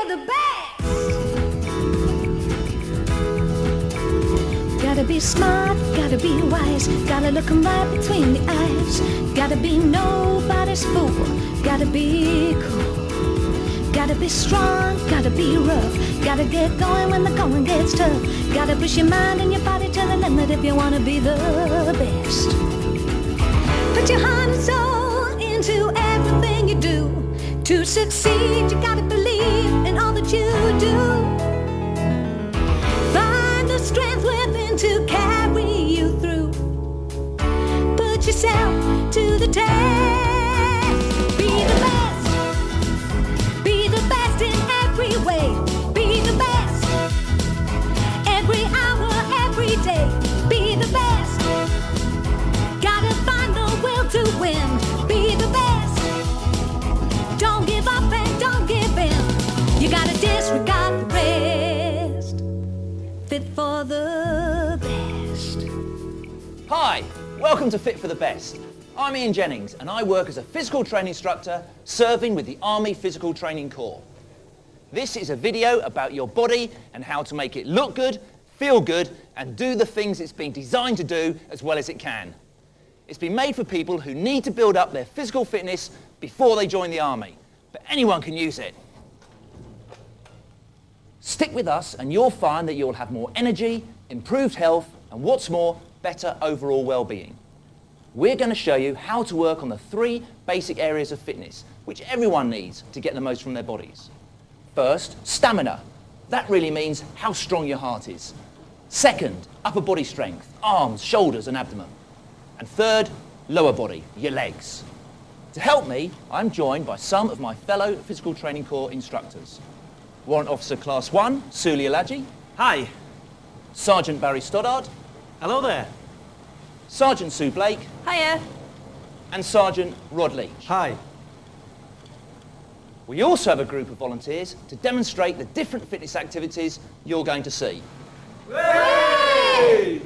for the best. Gotta be smart, gotta be wise, gotta look 'em right between the eyes. Gotta be nobody's fool, gotta be cool. Gotta be strong, gotta be rough, gotta get going when the going gets tough. Gotta push your mind and your body to the limit if you wanna be the best. Put your heart and soul into everything you do. To succeed, you gotta believe in all that you do. Find the strength within to carry you through. Put yourself to the test. Be the best. Be the best in every way. Be the best. Every hour, every day. Be the best. Gotta find the will to win. Be the best. Don't give up and don't give in. You gotta disregard the rest. Fit for the best. Hi, welcome to Fit for the Best. I'm Ian Jennings and I work as a physical training instructor serving with the Army Physical Training Corps. This is a video about your body and how to make it look good, feel good and do the things it's been designed to do as well as it can. It's been made for people who need to build up their physical fitness before they join the Army, but anyone can use it. Stick with us and you'll find that you'll have more energy, improved health and what's more, better overall well-being. We're going to show you how to work on the 3 basic areas of fitness, which everyone needs to get the most from their bodies. First, stamina. That really means how strong your heart is. Second, upper body strength, arms, shoulders and abdomen. And third, lower body, your legs. To help me, I'm joined by some of my fellow Physical Training Corps instructors. Warrant Officer Class 1, Suli Alaji. Hi. Sergeant Barry Stoddard. Hello there. Sergeant Sue Blake. Hiya. And Sergeant Rod Leach. Hi. We also have a group of volunteers to demonstrate the different fitness activities you're going to see. Hey!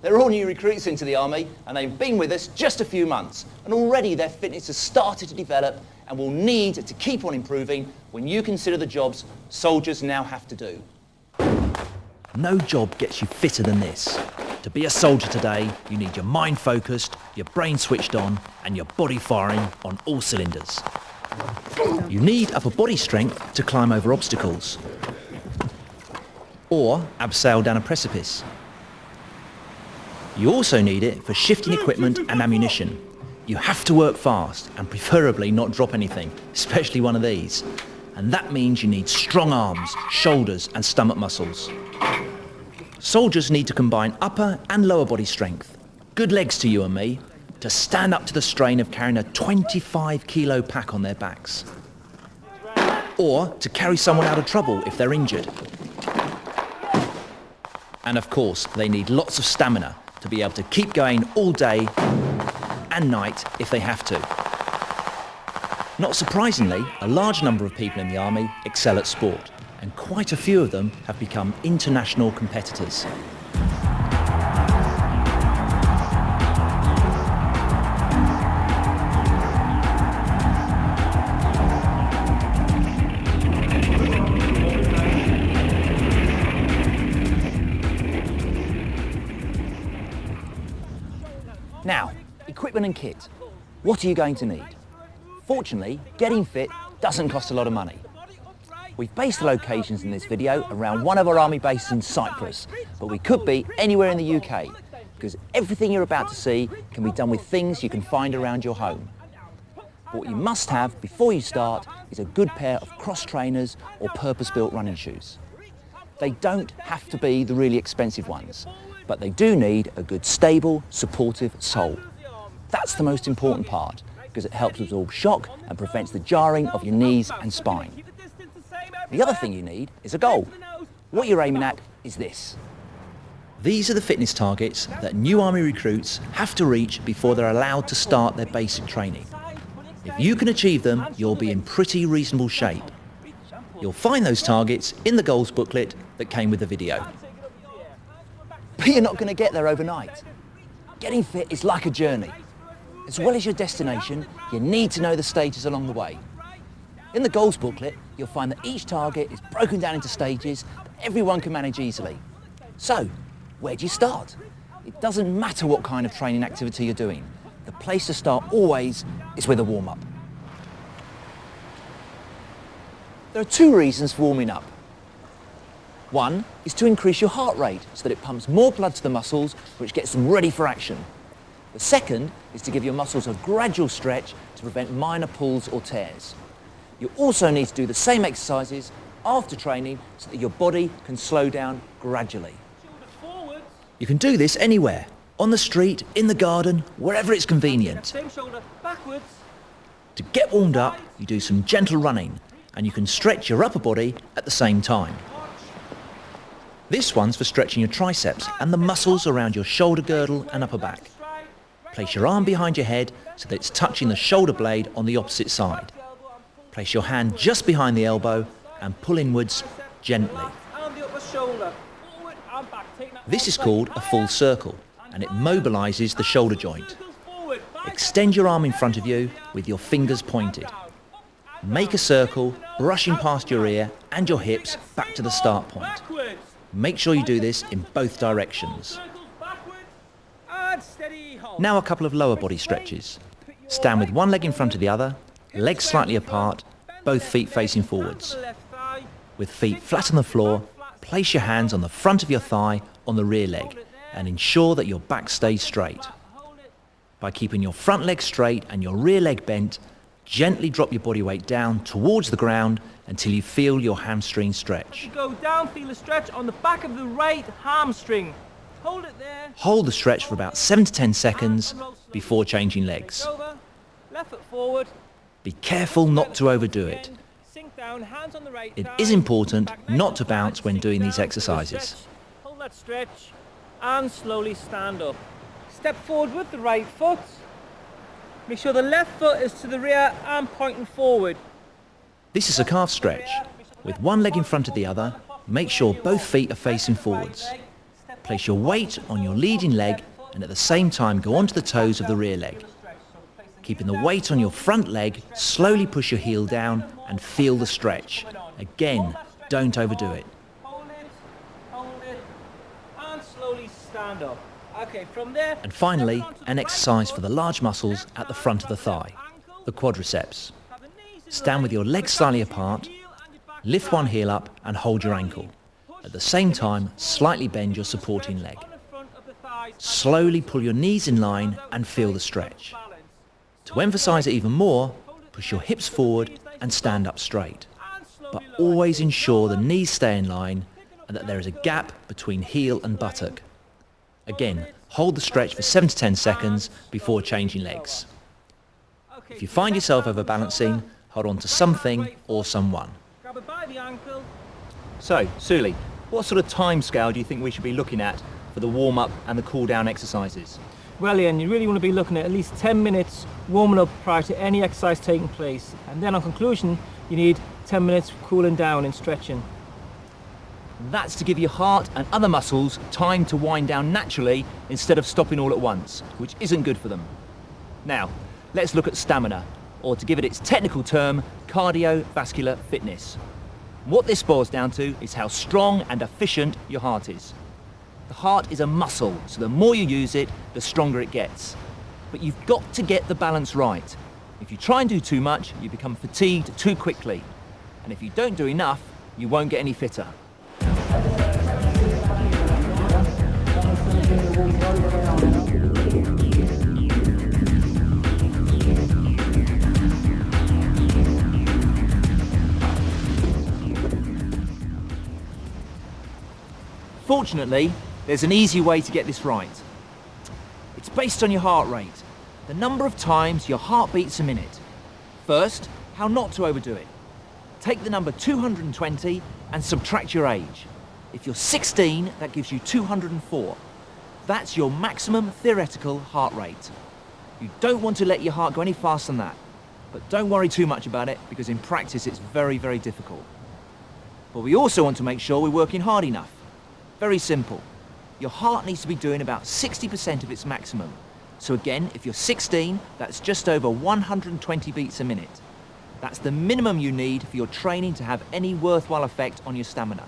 They're all new recruits into the Army and they've been with us just a few months and already their fitness has started to develop and will need to keep on improving when you consider the jobs soldiers now have to do. No job gets you fitter than this. To be a soldier today, you need your mind focused, your brain switched on, and your body firing on all cylinders. You need upper body strength to climb over obstacles, or abseil down a precipice. You also need it for shifting equipment and ammunition. You have to work fast and preferably not drop anything, especially one of these. And that means you need strong arms, shoulders and stomach muscles. Soldiers need to combine upper and lower body strength, good legs to you and me, to stand up to the strain of carrying a 25-kilo pack on their backs. Or to carry someone out of trouble if they're injured. And of course, they need lots of stamina to be able to keep going all day and night if they have to. Not surprisingly, a large number of people in the Army excel at sport, and quite a few of them have become international competitors. Now, equipment and kit. What are you going to need? Fortunately, getting fit doesn't cost a lot of money. We've based the locations in this video around one of our Army bases in Cyprus, but we could be anywhere in the UK, because everything you're about to see can be done with things you can find around your home. But what you must have before you start is a good pair of cross trainers or purpose-built running shoes. They don't have to be the really expensive ones, but they do need a good stable, supportive sole. That's the most important part, because it helps absorb shock and prevents the jarring of your knees and spine. The other thing you need is a goal. What you're aiming at is this. These are the fitness targets that new Army recruits have to reach before they're allowed to start their basic training. If you can achieve them, you'll be in pretty reasonable shape. You'll find those targets in the goals booklet that came with the video. But you're not going to get there overnight. Getting fit is like a journey. As well as your destination, you need to know the stages along the way. In the goals booklet, you'll find that each target is broken down into stages that everyone can manage easily. So, where do you start? It doesn't matter what kind of training activity you're doing. The place to start always is with a warm-up. There are two reasons for warming up. One is to increase your heart rate so that it pumps more blood to the muscles, which gets them ready for action. The second is to give your muscles a gradual stretch to prevent minor pulls or tears. You also need to do the same exercises after training so that your body can slow down gradually. You can do this anywhere, on the street, in the garden, wherever it's convenient. Same shoulder backwards. To get warmed up, you do some gentle running, and you can stretch your upper body at the same time. This one's for stretching your triceps and the muscles around your shoulder girdle and upper back. Place your arm behind your head so that it's touching the shoulder blade on the opposite side. Place your hand just behind the elbow and pull inwards gently. This is called a full circle, and it mobilises the shoulder joint. Extend your arm in front of you with your fingers pointed. Make a circle, brushing past your ear and your hips back to the start point. Make sure you do this in both directions. Now a couple of lower body stretches. Stand with one leg in front of the other, legs slightly apart, both feet facing forwards. With feet flat on the floor, place your hands on the front of your thigh on the rear leg and ensure that your back stays straight. By keeping your front leg straight and your rear leg bent, gently drop your body weight down towards the ground until you feel your hamstring stretch. Go down, feel a stretch on the back of the right hamstring. Hold it there. Hold the stretch for about 7 to 10 seconds before changing legs. Over. Left foot forward. Be careful not to overdo it. Sink down, hands on the right It thigh. is important Back nice not and to flat. bounce when Sink doing down, these exercises. stretch. Hold that stretch and slowly stand up. Step forward with the right foot. Make sure the left foot is to the rear and pointing forward. This is a calf stretch. With one leg in front of the other, make sure both feet are facing forwards. Place your weight on your leading leg and at the same time go onto the toes of the rear leg. Keeping the weight on your front leg, slowly push your heel down and feel the stretch. Again, don't overdo it. Hold it, and slowly stand up. Okay, from there. And finally, an exercise for the large muscles at the front of the thigh, the quadriceps. Stand with your legs slightly apart, lift one heel up and hold your ankle. At the same time, slightly bend your supporting leg. Slowly pull your knees in line and feel the stretch. To emphasize it even more, push your hips forward and stand up straight. But always ensure the knees stay in line and that there is a gap between heel and buttock. Again, hold the stretch for 7 to 10 seconds before changing legs. If you find yourself overbalancing, hold on to something or someone. Grab it by the ankle. So, Suli, what sort of time scale do you think we should be looking at for the warm-up and the cool-down exercises? Well, Ian, you really want to be looking at least 10 minutes warming up prior to any exercise taking place. And then on conclusion, you need 10 minutes cooling down and stretching. That's to give your heart and other muscles time to wind down naturally instead of stopping all at once, which isn't good for them. Now, let's look at stamina, or to give it its technical term, cardiovascular fitness. What this boils down to is how strong and efficient your heart is. The heart is a muscle, so the more you use it, the stronger it gets. But you've got to get the balance right. If you try and do too much, you become fatigued too quickly. And if you don't do enough, you won't get any fitter. Fortunately, there's an easy way to get this right. It's based on your heart rate, the number of times your heart beats a minute. First, how not to overdo it. Take the number 220 and subtract your age. If you're 16, that gives you 204. That's your maximum theoretical heart rate. You don't want to let your heart go any faster than that. But don't worry too much about it, because in practice it's very, very difficult. But we also want to make sure we're working hard enough. Very simple. Your heart needs to be doing about 60% of its maximum. So again, if you're 16, that's just over 120 beats a minute. That's the minimum you need for your training to have any worthwhile effect on your stamina.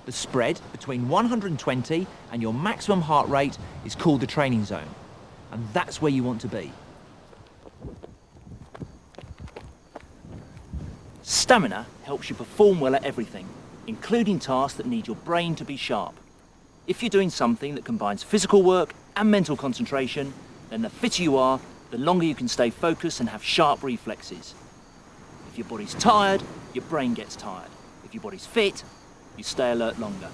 The spread between 120 and your maximum heart rate is called the training zone, and that's where you want to be. Stamina helps you perform well at everything, including tasks that need your brain to be sharp. If you're doing something that combines physical work and mental concentration, then the fitter you are, the longer you can stay focused and have sharp reflexes. If your body's tired, your brain gets tired. If your body's fit, you stay alert longer.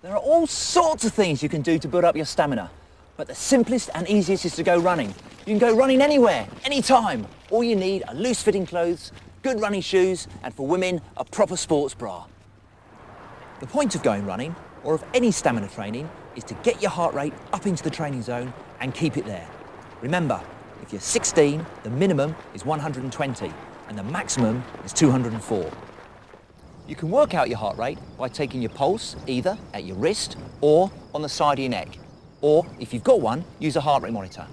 There are all sorts of things you can do to build up your stamina, but the simplest and easiest is to go running. You can go running anywhere, anytime. All you need are loose-fitting clothes, good running shoes, and for women, a proper sports bra. The point of going running, or of any stamina training, is to get your heart rate up into the training zone and keep it there. Remember, if you're 16, the minimum is 120 and the maximum is 204. You can work out your heart rate by taking your pulse either at your wrist or on the side of your neck. Or, if you've got one, use a heart rate monitor.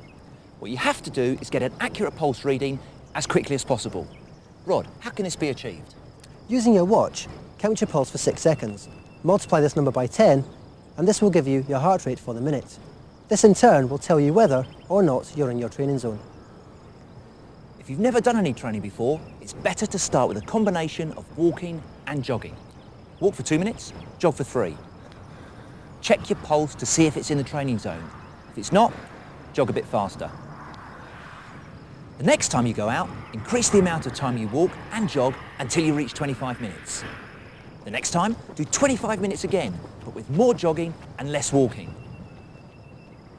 What you have to do is get an accurate pulse reading as quickly as possible. Rod, how can this be achieved? Using your watch, count your pulse for 6 seconds. Multiply this number by 10, and this will give you your heart rate for the minute. This in turn will tell you whether or not you're in your training zone. If you've never done any training before, it's better to start with a combination of walking and jogging. Walk for 2 minutes, jog for 3. Check your pulse to see if it's in the training zone. If it's not, jog a bit faster. The next time you go out, increase the amount of time you walk and jog until you reach 25 minutes. The next time, do 25 minutes again, but with more jogging and less walking.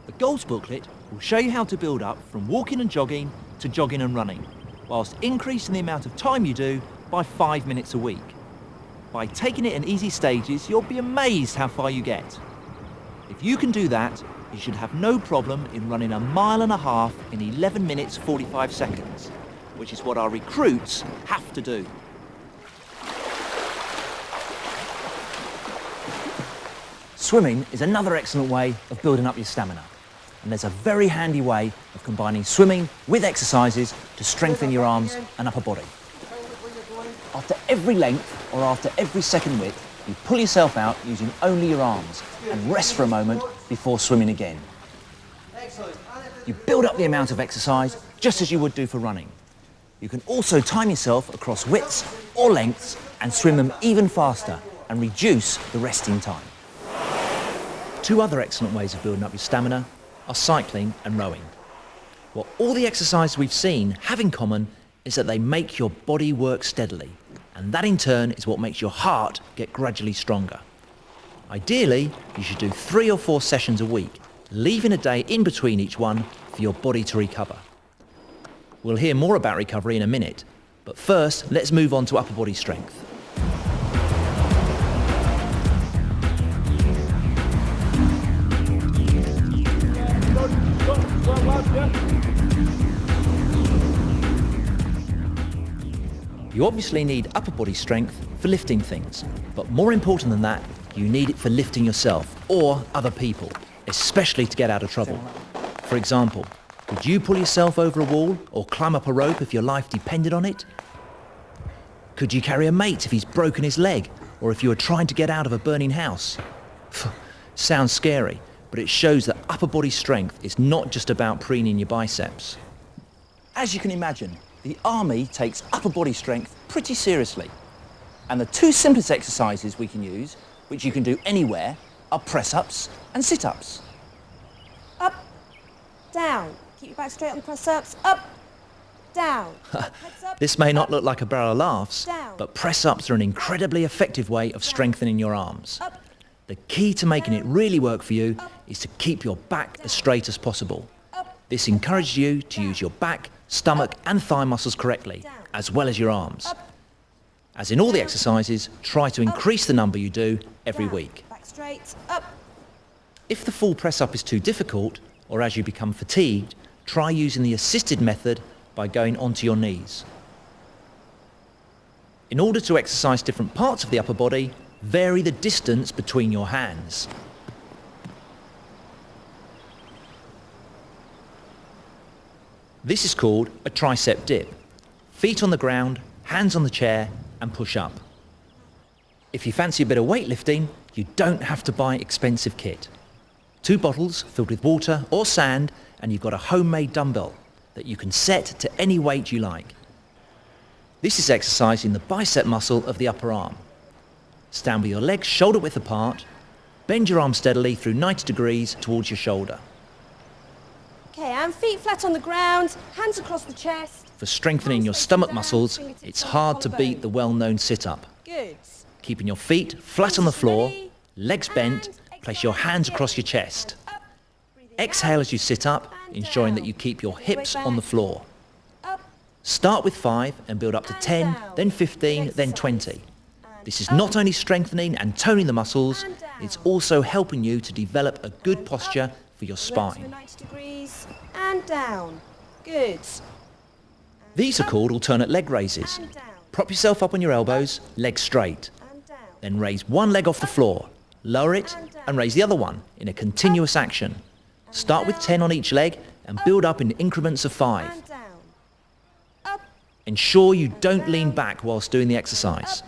The goals booklet will show you how to build up from walking and jogging to jogging and running, whilst increasing the amount of time you do by 5 minutes a week. By taking it in easy stages, you'll be amazed how far you get. If you can do that, you should have no problem in running 1.5 miles in 11 minutes 45 seconds, which is what our recruits have to do. Swimming is another excellent way of building up your stamina, and there's a very handy way of combining swimming with exercises to strengthen your arms and upper body. After every length or after every second width, you pull yourself out using only your arms and rest for a moment before swimming again. You build up the amount of exercise just as you would do for running. You can also time yourself across widths or lengths and swim them even faster and reduce the resting time. 2 other excellent ways of building up your stamina are cycling and rowing. What all the exercises we've seen have in common is that they make your body work steadily, and that in turn is what makes your heart get gradually stronger. Ideally, you should do 3 or 4 sessions a week, leaving a day in between each one for your body to recover. We'll hear more about recovery in a minute, but first let's move on to upper body strength. You obviously need upper body strength for lifting things, but more important than that, you need it for lifting yourself or other people, especially to get out of trouble. For example, could you pull yourself over a wall or climb up a rope if your life depended on it? Could you carry a mate if he's broken his leg, or if you were trying to get out of a burning house? Sounds scary, but it shows that upper body strength is not just about preening your biceps. As you can imagine, the Army takes upper body strength pretty seriously. And the 2 simplest exercises we can use, which you can do anywhere, are press-ups and sit-ups. Up, down. Keep your back straight on the press-ups. Up, down. Heads up, This may not up, look like a barrel of laughs, down. but press-ups are an incredibly effective way of strengthening your arms. Up, The key to making it really work for you is to keep your back as straight as possible. up, This encourages you to use your back, stomach and thigh muscles correctly, as well as your arms. As in all the exercises, try to increase the number you do every down. week. Back straight. Up, If the full press-up is too difficult, or as you become fatigued, try using the assisted method by going onto your knees. In order to exercise different parts of the upper body, vary the distance between your hands. This is called a tricep dip. Feet on the ground, hands on the chair, and push up. If you fancy a bit of weightlifting, you don't have to buy expensive kit. 2 bottles filled with water or sand, and you've got a homemade dumbbell that you can set to any weight you like. This is exercising the bicep muscle of the upper arm. Stand with your legs shoulder width apart, bend your arm steadily through 90 degrees towards your shoulder. Okay, and feet flat on the ground, hands across the chest. For strengthening your stomach muscles, it's hard to beat the well-known sit-up. Good. Keeping your feet flat on the floor, legs bent, place your hands across your chest. Exhale as you sit up, ensuring that you keep your hips on the floor. Start with 5 and build up to 10, then 15, then 20. This is not only strengthening and toning the muscles, it's also helping you to develop a good posture for your spine. 90 degrees and down. Good. These are called alternate leg raises. Prop yourself up on your elbows, legs straight. And down. Then raise one leg off the floor, lower it and raise the other one in a continuous action. Start with 10 on each leg and build up in increments of 5. And down. Up Ensure you don't lean back whilst doing the exercise.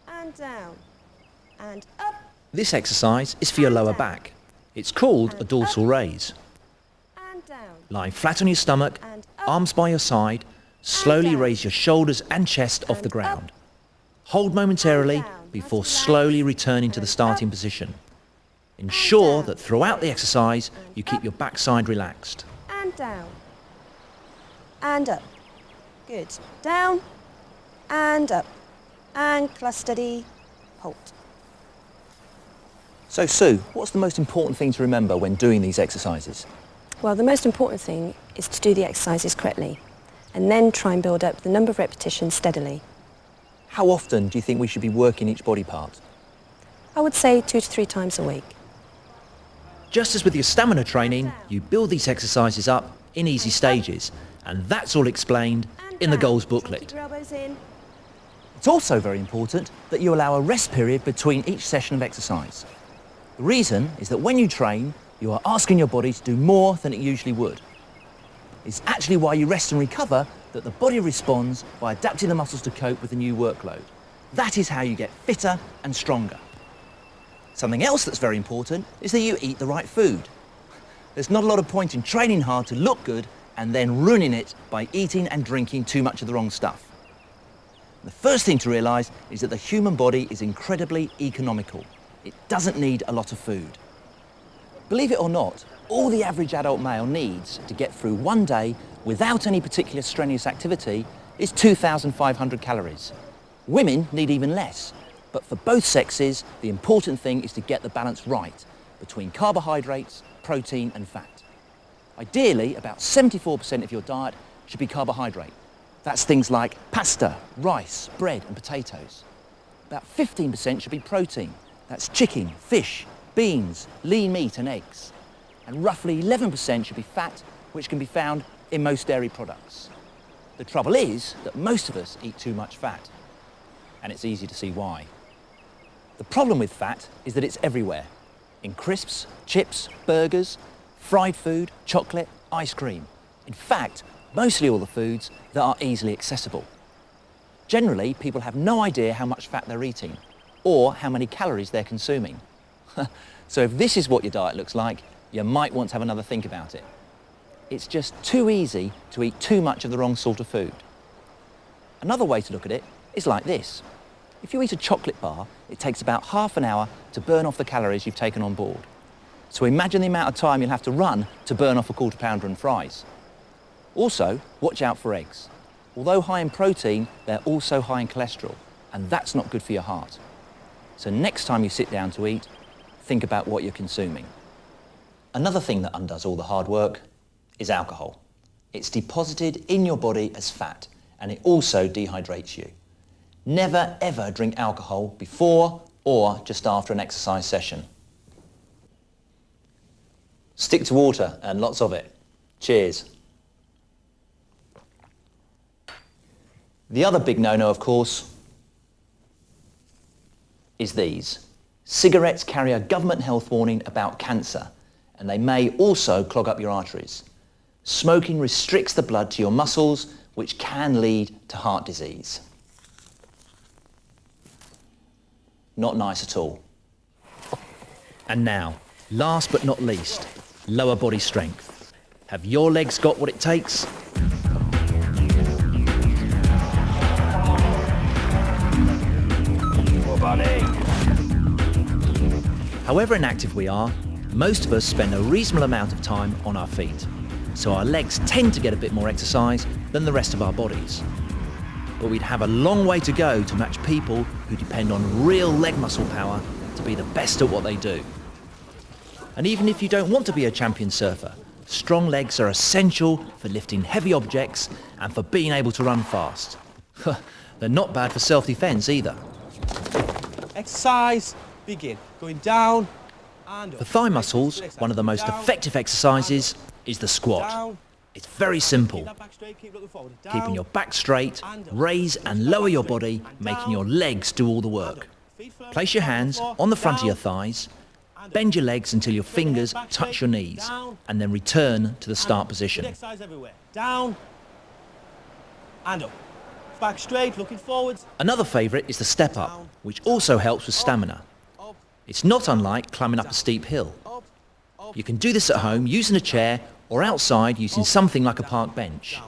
and down. And up This exercise is for your lower back. It's called a dorsal raise. and down. Lying flat on your stomach, arms by your side, slowly raise your shoulders and chest off the ground. Hold momentarily before slowly returning to the starting position. Ensure that throughout the exercise you keep your backside relaxed. And down. And up. Good. Down. And up. Ankle steady. Hold. So Sue, what's the most important thing to remember when doing these exercises? Well, the most important thing is to do the exercises correctly and then try and build up the number of repetitions steadily. How often do you think we should be working each body part? I would say 2 to 3 times a week. Just as with your stamina training, you build these exercises up in easy stages, and that's all explained in the goals booklet. Keep your elbows in. It's also very important that you allow a rest period between each session of exercise. The reason is that when you train, you are asking your body to do more than it usually would. It's actually why you rest and recover that the body responds by adapting the muscles to cope with the new workload. That is how you get fitter and stronger. Something else that's very important is that you eat the right food. There's not a lot of point in training hard to look good and then ruining it by eating and drinking too much of the wrong stuff. The first thing to realise is that the human body is incredibly economical. It doesn't need a lot of food. Believe it or not, all the average adult male needs to get through one day without any particular strenuous activity is 2,500 calories. Women need even less, but for both sexes, the important thing is to get the balance right between carbohydrates, protein and fat. Ideally, about 74% of your diet should be carbohydrate. That's things like pasta, rice, bread and potatoes. About 15% should be protein. That's chicken, fish, beans, lean meat and eggs. And roughly 11% should be fat, which can be found in most dairy products. The trouble is that most of us eat too much fat, and it's easy to see why. The problem with fat is that it's everywhere, in crisps, chips, burgers, fried food, chocolate, ice cream. In fact, mostly all the foods that are easily accessible. Generally, people have no idea how much fat they're eating or how many calories they're consuming. So if this is what your diet looks like, you might want to have another think about it. It's just too easy to eat too much of the wrong sort of food. Another way to look at it is like this. If you eat a chocolate bar, it takes about half an hour to burn off the calories you've taken on board. So imagine the amount of time you'll have to run to burn off a quarter pounder and fries. Also, watch out for eggs. Although high in protein, they're also high in cholesterol, and that's not good for your heart. So next time you sit down to eat, think about what you're consuming. Another thing that undoes all the hard work is alcohol. It's deposited in your body as fat, and it also dehydrates you. Never ever drink alcohol before or just after an exercise session. Stick to water and lots of it. Cheers. The other big no-no, of course, is these. Cigarettes carry a government health warning about cancer, and they may also clog up your arteries. Smoking restricts the blood to your muscles, which can lead to heart disease. Not nice at all. And now, last but not least, lower body strength. Have your legs got what it takes? However inactive we are, most of us spend a reasonable amount of time on our feet, so our legs tend to get a bit more exercise than the rest of our bodies. But we'd have a long way to go to match people who depend on real leg muscle power to be the best at what they do. And even if you don't want to be a champion surfer, strong legs are essential for lifting heavy objects and for being able to run fast. They're not bad for self-defense either. Exercise, begin. Going down and up. For thigh muscles, one of the most effective exercises is the squat. Down. It's very simple. Keep that back straight, keep looking forward. Down. Keeping your back straight, raise and lower your body, making your legs do all the work. Place your hands on the front of your thighs, bend your legs until your fingers touch your knees, and then return to the start position. Exercise everywhere. Down and up. Back straight, looking forwards. Another favourite is the step up, which also helps with stamina. It's not unlike climbing up a steep hill. You can do this at home using a chair or outside using something like a park bench.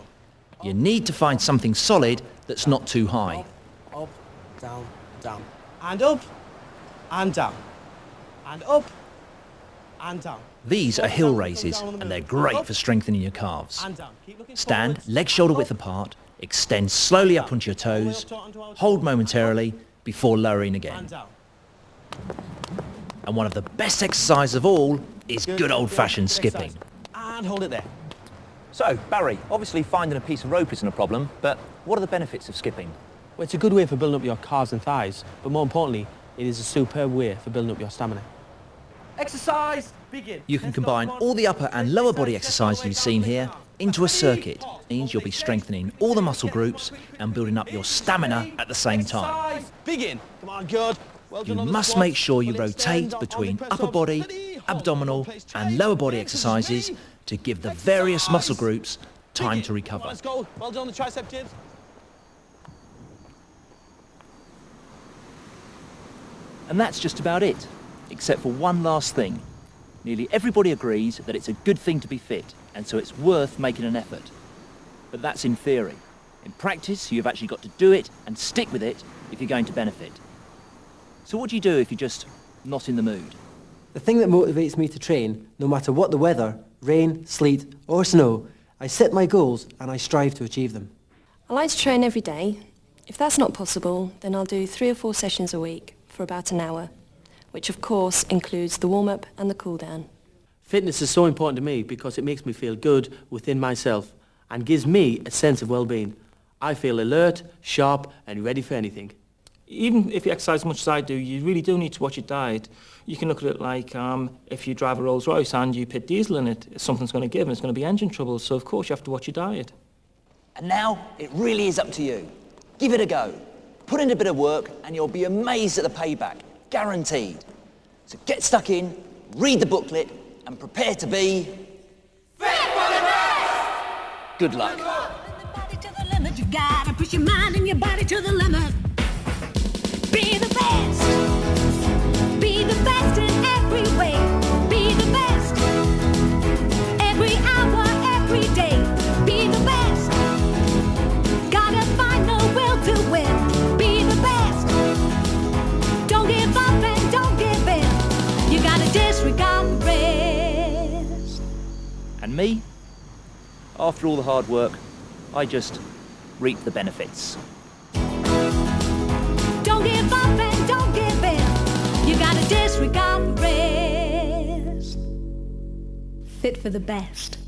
You need to find something solid that's not too high. Up, down, down. And up, and down. And up, and down. These are hill raises and they're great for strengthening your calves. And down. Keep looking Stand, forwards. legs shoulder width apart, extend slowly up onto your toes, hold momentarily before lowering again. And down. And one of the best exercises of all is good old-fashioned skipping. And hold it there. So, Barry, obviously finding a piece of rope isn't a problem, but what are the benefits of skipping? Well, it's a good way for building up your calves and thighs, but more importantly, it is a superb way for building up your stamina. Exercise, begin. You can combine all the upper and lower body exercises you've seen here into a circuit. It means you'll be strengthening all the muscle groups and building up your stamina at the same time. Exercise, begin. Come on, good. Well You done on the must squats. make sure you Well rotate extend, between press upper up, body, steady, hold, abdominal place, and change. lower body Ready, exercises ready. to give the various muscle Exercise. groups time Begin. to recover. Come on, let's go. Well done on the tricep dips. And that's just about it, except for one last thing. Nearly everybody agrees that it's a good thing to be fit, and so it's worth making an effort. But that's in theory. In practice, you've actually got to do it and stick with it if you're going to benefit. So what do you do if you're just not in the mood? The thing that motivates me to train, no matter what the weather, rain, sleet or snow, I set my goals and I strive to achieve them. I like to train every day. If that's not possible, then I'll do 3 or 4 sessions a week for about an hour, which of course includes the warm-up and the cool-down. Fitness is so important to me because it makes me feel good within myself and gives me a sense of well-being. I feel alert, sharp and ready for anything. Even if you exercise as much as I do, you really do need to watch your diet. You can look at it like if you drive a Rolls Royce and you put diesel in it, something's going to give and it's going to be engine trouble. So of course you have to watch your diet. And now, it really is up to you. Give it a go. Put in a bit of work and you'll be amazed at the payback. Guaranteed. So get stuck in, read the booklet and prepare to be... fit for the best! Good luck. Body to the limit, you gotta push your mind and your body to the limit. Be the best. Be the best in every way. Be the best. Every hour, every day. Be the best. Gotta find the will to win. Be the best. Don't give up and don't give in. You gotta disregard the rest. And me? After all the hard work, I just reap the benefits. Don't give up and don't give in. You gotta disregard the rest. Fit for the best.